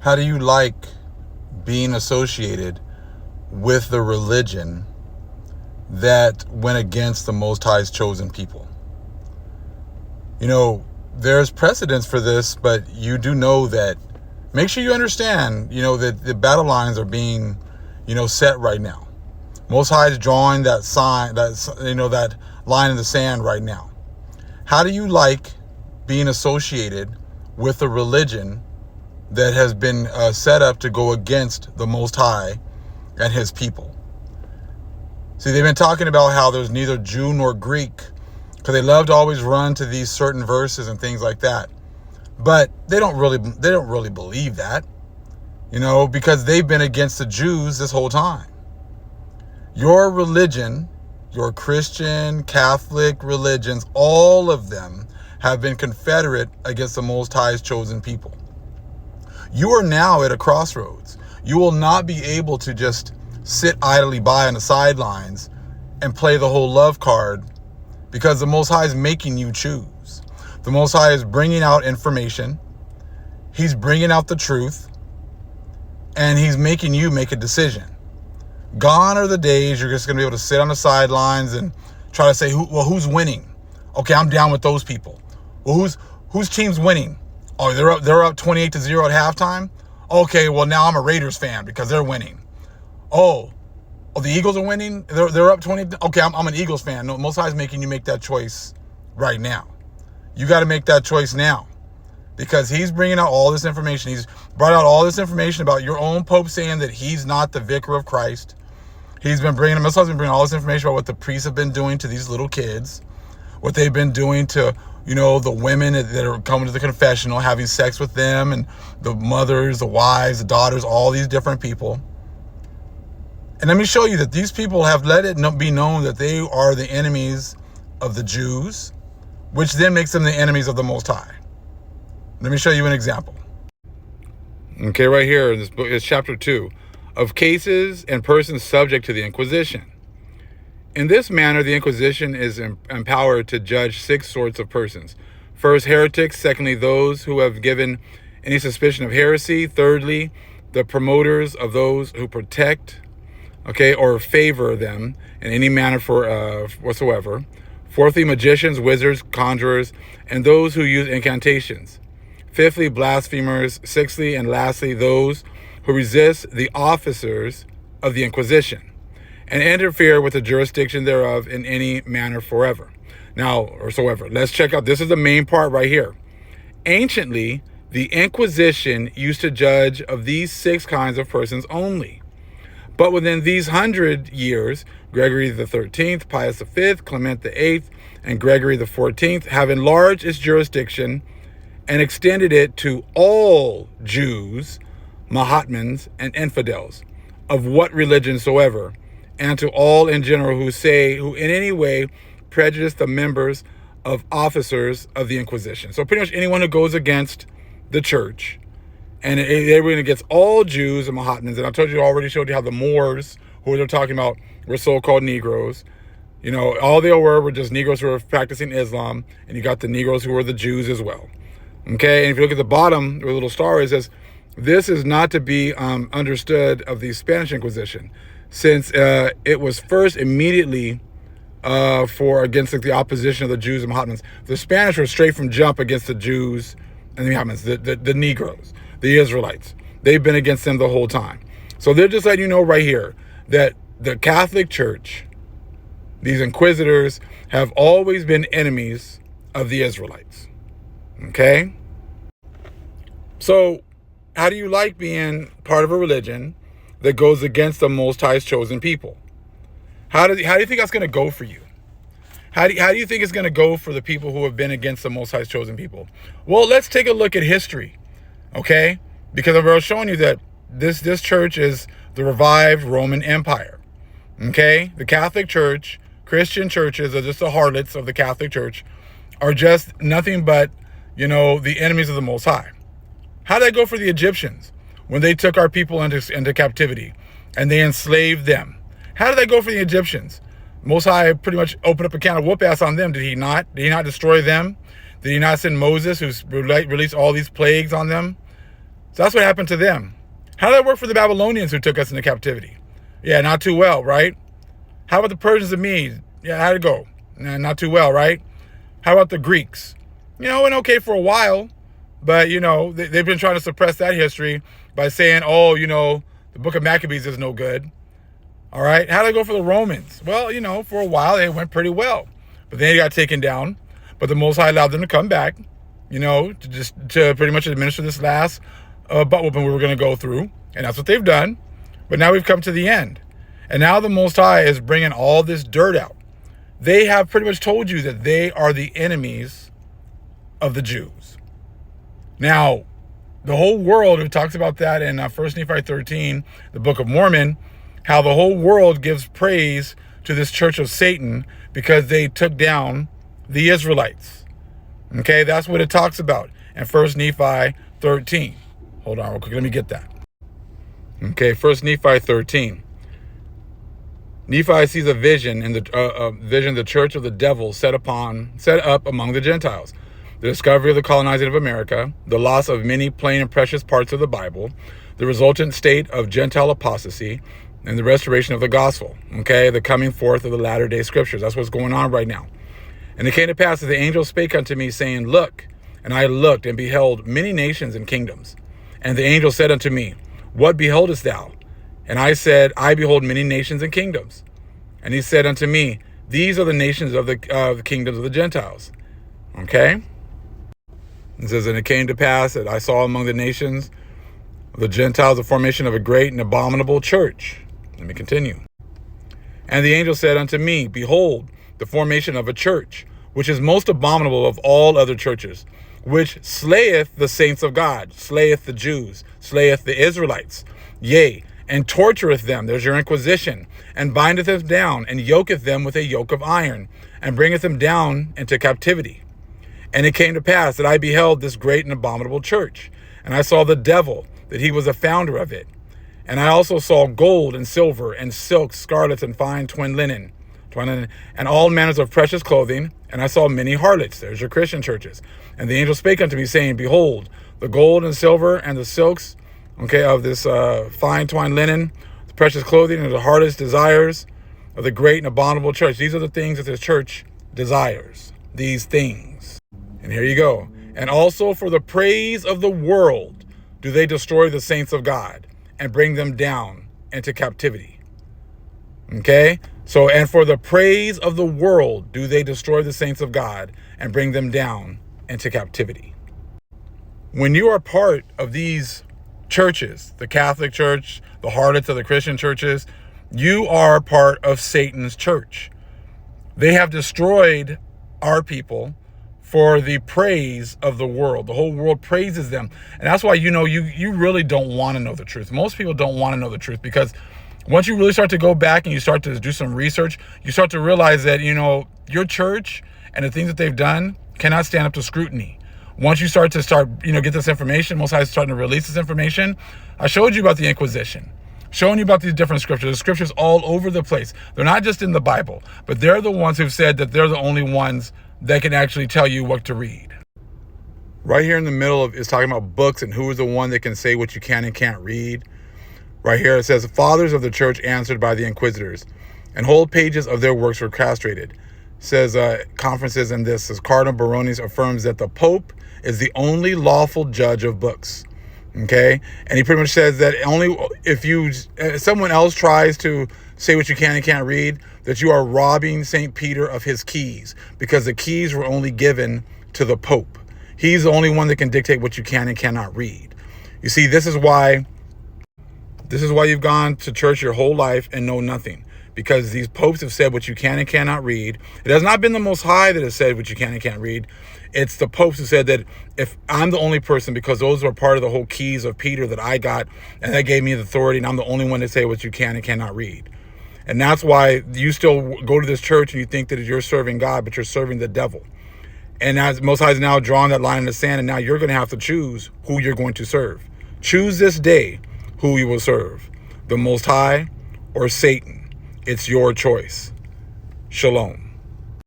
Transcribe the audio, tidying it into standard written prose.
How do you like being associated with the religion that went against the Most High's chosen people? You know, there's precedence for this, but you do know that, make sure you understand, that the battle lines are being, set right now. Most High is drawing that sign, that line in the sand right now. How do you like being associated with a religion that has been set up to go against the Most High and his people? See, they've been talking about how there's neither Jew nor Greek, because they love to always run to these certain verses and things like that. But they don't really believe that, because they've been against the Jews this whole time. Your religion, your Christian, Catholic religions, all of them have been confederate against the Most High's chosen people. You are now at a crossroads. You will not be able to just sit idly by on the sidelines and play the whole love card, because the Most High is making you choose. The Most High is bringing out information. He's bringing out the truth. And he's making you make a decision. Gone are the days you're just going to be able to sit on the sidelines and try to say, who's winning? Okay, I'm down with those people. Well, whose team's winning? Oh, they're up 28-0 at halftime? Okay, well, now I'm a Raiders fan because they're winning. Oh, the Eagles are winning? They're up 20. Okay, I'm an Eagles fan. No, Most High is making you make that choice right now. You got to make that choice now, because he's bringing out all this information. He's brought out all this information about your own Pope saying that he's not the vicar of Christ. Most High has been bringing all this information about what the priests have been doing to these little kids, what they've been doing to, the women that are coming to the confessional, having sex with them, and the mothers, the wives, the daughters, all these different people. And let me show you that these people have let it be known that they are the enemies of the Jews, which then makes them the enemies of the Most High. Let me show you an example. Okay, right here in this book is chapter 2 of cases and persons subject to the Inquisition. In this manner, the Inquisition is empowered to judge 6 sorts of persons. First, heretics. Secondly, those who have given any suspicion of heresy. Thirdly, the promoters of those who protect, or favor them in any manner whatsoever. Fourthly, magicians, wizards, conjurers, and those who use incantations. Fifthly, blasphemers. Sixthly, and lastly, those who resist the officers of the Inquisition and interfere with the jurisdiction thereof in any manner forever. Now, or soever. Let's check out, this is the main part right here. Anciently, the Inquisition used to judge of these 6 kinds of persons only. But within these 100 years, Gregory the 13th, Pius V, Clement the 8th, and Gregory the 14th have enlarged its jurisdiction and extended it to all Jews, Mahatmans, and infidels, of what religion soever, and to all in general who in any way prejudice the members of officers of the Inquisition. So pretty much anyone who goes against the church, and they went against all Jews and Mahatmans. And I already showed you how the Moors, who they're talking about, were so-called Negroes. All they were just Negroes who were practicing Islam, and you got the Negroes who were the Jews as well. Okay, and if you look at the bottom, where the little star is, it says, this is not to be understood of the Spanish Inquisition, since it was first immediately against the opposition of the Jews and Mahatmans. The Spanish were straight from jump against the Jews and the Mahatmans, the Negroes, the Israelites. They've been against them the whole time. So they're just letting you know right here that the Catholic Church, these inquisitors, have always been enemies of the Israelites. Okay? So how do you like being part of a religion that goes against the Most High's chosen people? How do you think that's going to go for you? How do you think it's going to go for the people who have been against the Most High's chosen people? Well, let's take a look at history, okay? Because I was showing you that this church is the revived Roman Empire, okay? The Catholic Church, Christian churches are just the harlots of the Catholic Church, are just nothing but, the enemies of the Most High. How did that go for the Egyptians when they took our people into captivity and they enslaved them? How did that go for the Egyptians? Most High pretty much opened up a can of whoop ass on them. Did he not? Did he not destroy them? Did he not send Moses, who's released all these plagues on them? So that's what happened to them. How did that work for the Babylonians who took us into captivity? Yeah, not too well, right? How about the Persians and Medes? Yeah, how'd it go? Nah, not too well, right? How about the Greeks? It went okay for a while, but, they've been trying to suppress that history by saying, oh, the book of Maccabees is no good. All right. How did it go for the Romans? Well, for a while, they went pretty well, but then they got taken down. But the Most High allowed them to come back, to pretty much administer this last butt whooping we were going to go through. And that's what they've done. But now we've come to the end. And now the Most High is bringing all this dirt out. They have pretty much told you that they are the enemies of the Jews. Now, the whole world, it talks about that in 1 Nephi 13, the Book of Mormon, how the whole world gives praise to this church of Satan because they took down the Israelites. Okay, that's what it talks about in 1 Nephi 13. Hold on real quick, let me get that. Okay, 1 Nephi 13. Nephi sees a vision in the church of the devil set up among the Gentiles, the discovery of the colonizing of America, the loss of many plain and precious parts of the Bible, the resultant state of Gentile apostasy, and the restoration of the gospel. Okay, the coming forth of the latter-day scriptures. That's what's going on right now. And it came to pass that the angel spake unto me, saying, Look. And I looked and beheld many nations and kingdoms. And the angel said unto me, What beholdest thou? And I said, I behold many nations and kingdoms. And he said unto me, These are the nations of the kingdoms of the Gentiles. Okay? It says, And it came to pass that I saw among the nations of the Gentiles the formation of a great and abominable church. Let me continue. And the angel said unto me, Behold, the formation of a church, which is most abominable of all other churches, which slayeth the saints of God, slayeth the Jews, slayeth the Israelites, yea, and tortureth them, there's your Inquisition, and bindeth them down, and yoketh them with a yoke of iron, and bringeth them down into captivity. And it came to pass that I beheld this great and abominable church, and I saw the devil, that he was a founder of it. And I also saw gold and silver and silk, scarlets, and fine twined linen, and all manners of precious clothing. And I saw many harlots. There's your Christian churches. And the angel spake unto me, saying, Behold, the gold and silver and the silks, of this fine twined linen, the precious clothing, and the harlot's desires of the great and abominable church. These are the things that this church desires. These things. And here you go. And also for the praise of the world do they destroy the saints of God and bring them down into captivity. Okay? So, and for the praise of the world do they destroy the saints of God and bring them down into captivity. When you are part of these churches, the Catholic Church, the harlots of the Christian churches, you are part of Satan's church. They have destroyed our people for the praise of the world. The whole world praises them. And that's why, you really don't want to know the truth. Most people don't want to know the truth because once you really start to go back and you start to do some research, you start to realize that, your church and the things that they've done cannot stand up to scrutiny. Once you get this information, Most High is starting to release this information. I showed you about the Inquisition, showing you about these different scriptures. There's scriptures all over the place. They're not just in the Bible, but they're the ones who've said that they're the only ones that can actually tell you what to read. Right here in the middle is talking about books and who is the one that can say what you can and can't read. Right here it says, Fathers of the church answered by the inquisitors, and whole pages of their works were castrated. Says conferences in this, says Cardinal Barones affirms that the Pope is the only lawful judge of books. Okay? And he pretty much says that only if someone else tries to say what you can and can't read, that you are robbing St. Peter of his keys, because the keys were only given to the Pope. He's the only one that can dictate what you can and cannot read. You see, this is why you've gone to church your whole life and know nothing, because these popes have said what you can and cannot read. It has not been the Most High that has said what you can and can't read. It's the popes who said that if I'm the only person, because those were part of the whole keys of Peter that I got, and that gave me the authority, and I'm the only one to say what you can and cannot read. And that's why you still go to this church and you think that you're serving God, but you're serving the devil. And as Most High has now drawn that line in the sand, and now you're going to have to choose who you're going to serve. Choose this day who you will serve, the Most High or Satan. It's your choice. Shalom.